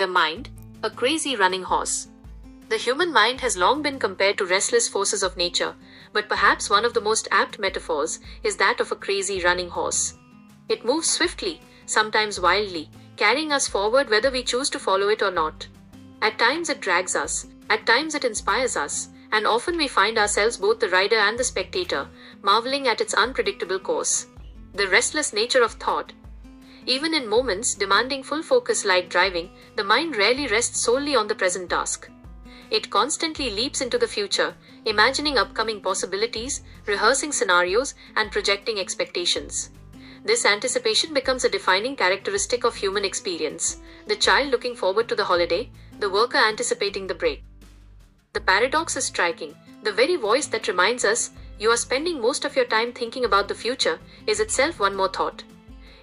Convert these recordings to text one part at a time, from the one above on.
The mind, a crazy running horse. The human mind has long been compared to restless forces of nature, but perhaps one of the most apt metaphors is that of a crazy running horse. It moves swiftly, sometimes wildly, carrying us forward whether we choose to follow it or not. At times it drags us, at times it inspires us, and often we find ourselves both the rider and the spectator, marveling at its unpredictable course. The restless nature of thought. Even in moments demanding full focus like driving, the mind rarely rests solely on the present task. It constantly leaps into the future, imagining upcoming possibilities, rehearsing scenarios, and projecting expectations. This anticipation becomes a defining characteristic of human experience. The child looking forward to the holiday, the worker anticipating the break. The paradox is striking. The very voice that reminds us, you are spending most of your time thinking about the future, is itself one more thought.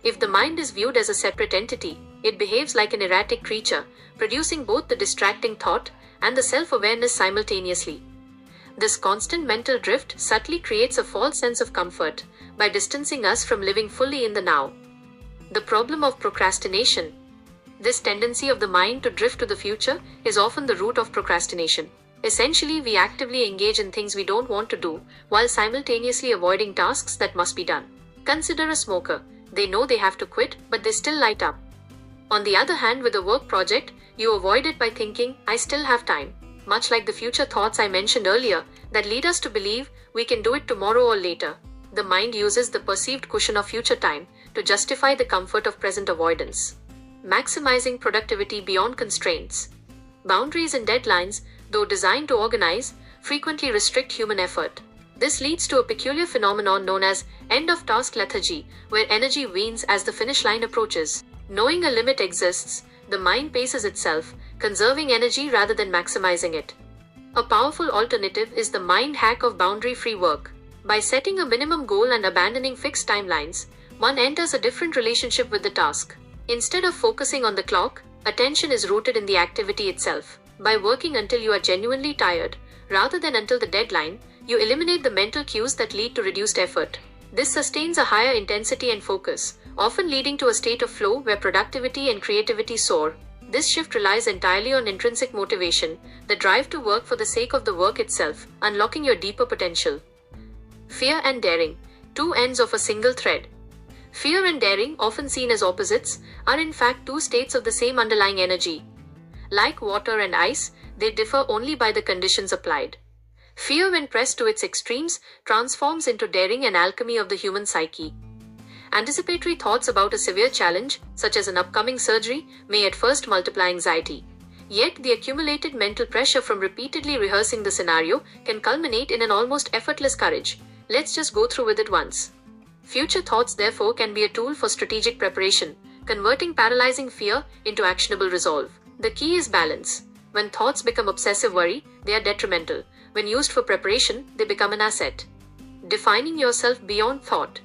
If the mind is viewed as a separate entity, it behaves like an erratic creature, producing both the distracting thought and the self-awareness simultaneously. This constant mental drift subtly creates a false sense of comfort by distancing us from living fully in the now. The problem of procrastination. This tendency of the mind to drift to the future is often the root of procrastination. Essentially, we actively engage in things we don't want to do, while simultaneously avoiding tasks that must be done. Consider a smoker. They know they have to quit, but they still light up. On the other hand, with a work project, you avoid it by thinking, I still have time. Much like the future thoughts I mentioned earlier, that lead us to believe we can do it tomorrow or later. The mind uses the perceived cushion of future time to justify the comfort of present avoidance. Maximizing productivity beyond constraints. Boundaries and deadlines, though designed to organize, frequently restrict human effort. This leads to a peculiar phenomenon known as end-of-task lethargy, where energy wanes as the finish line approaches. Knowing a limit exists, the mind paces itself, conserving energy rather than maximizing it. A powerful alternative is the mind hack of boundary-free work. By setting a minimum goal and abandoning fixed timelines, one enters a different relationship with the task. Instead of focusing on the clock, attention is rooted in the activity itself. By working until you are genuinely tired, rather than until the deadline, you eliminate the mental cues that lead to reduced effort. This sustains a higher intensity and focus, often leading to a state of flow where productivity and creativity soar. This shift relies entirely on intrinsic motivation, the drive to work for the sake of the work itself, unlocking your deeper potential. Fear and daring, two ends of a single thread. Fear and daring, often seen as opposites, are in fact two states of the same underlying energy. Like water and ice, they differ only by the conditions applied. Fear, when pressed to its extremes, transforms into daring, an alchemy of the human psyche. Anticipatory thoughts about a severe challenge, such as an upcoming surgery, may at first multiply anxiety. Yet the accumulated mental pressure from repeatedly rehearsing the scenario can culminate in an almost effortless courage. Let's just go through with it once. Future thoughts, therefore, can be a tool for strategic preparation, converting paralyzing fear into actionable resolve. The key is balance. When thoughts become obsessive worry, they are detrimental. When used for preparation, they become an asset. Defining yourself beyond thought.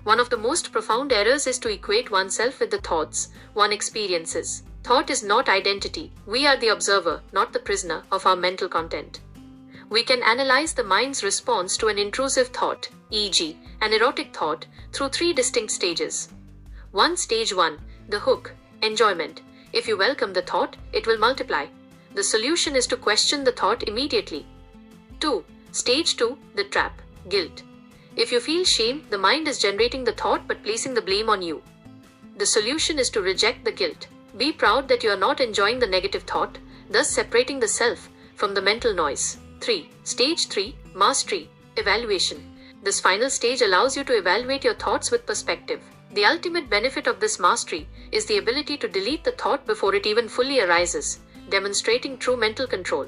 One of the most profound errors is to equate oneself with the thoughts one experiences. Thought is not identity. We are the observer, not the prisoner, of our mental content. We can analyze the mind's response to an intrusive thought, e.g., an erotic thought, through three distinct stages. Stage 1. The hook, enjoyment. If you welcome the thought, it will multiply. The solution is to question the thought immediately. 2. Stage 2. The trap, guilt. If you feel shame, the mind is generating the thought but placing the blame on you. The solution is to reject the guilt. Be proud that you are not enjoying the negative thought, thus separating the self from the mental noise. 3. Stage 3. Mastery, evaluation. This final stage allows you to evaluate your thoughts with perspective. The ultimate benefit of this mastery is the ability to delete the thought before it even fully arises, demonstrating true mental control.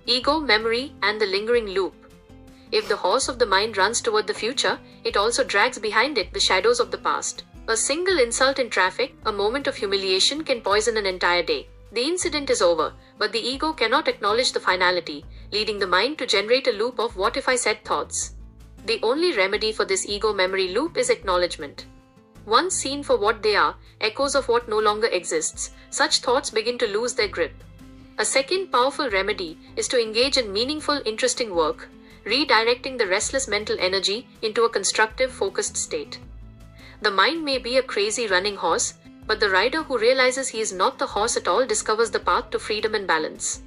Ego, memory, and the lingering loop. If the horse of the mind runs toward the future, it also drags behind it the shadows of the past. A single insult in traffic, a moment of humiliation, can poison an entire day. The incident is over, but the ego cannot acknowledge the finality, leading the mind to generate a loop of what if I said thoughts. The only remedy for this ego memory loop is acknowledgement. Once seen for what they are, echoes of what no longer exists, such thoughts begin to lose their grip. A second powerful remedy is to engage in meaningful, interesting work, redirecting the restless mental energy into a constructive, focused state. The mind may be a crazy running horse, But the rider who realizes he is not the horse at all discovers the path to freedom and balance.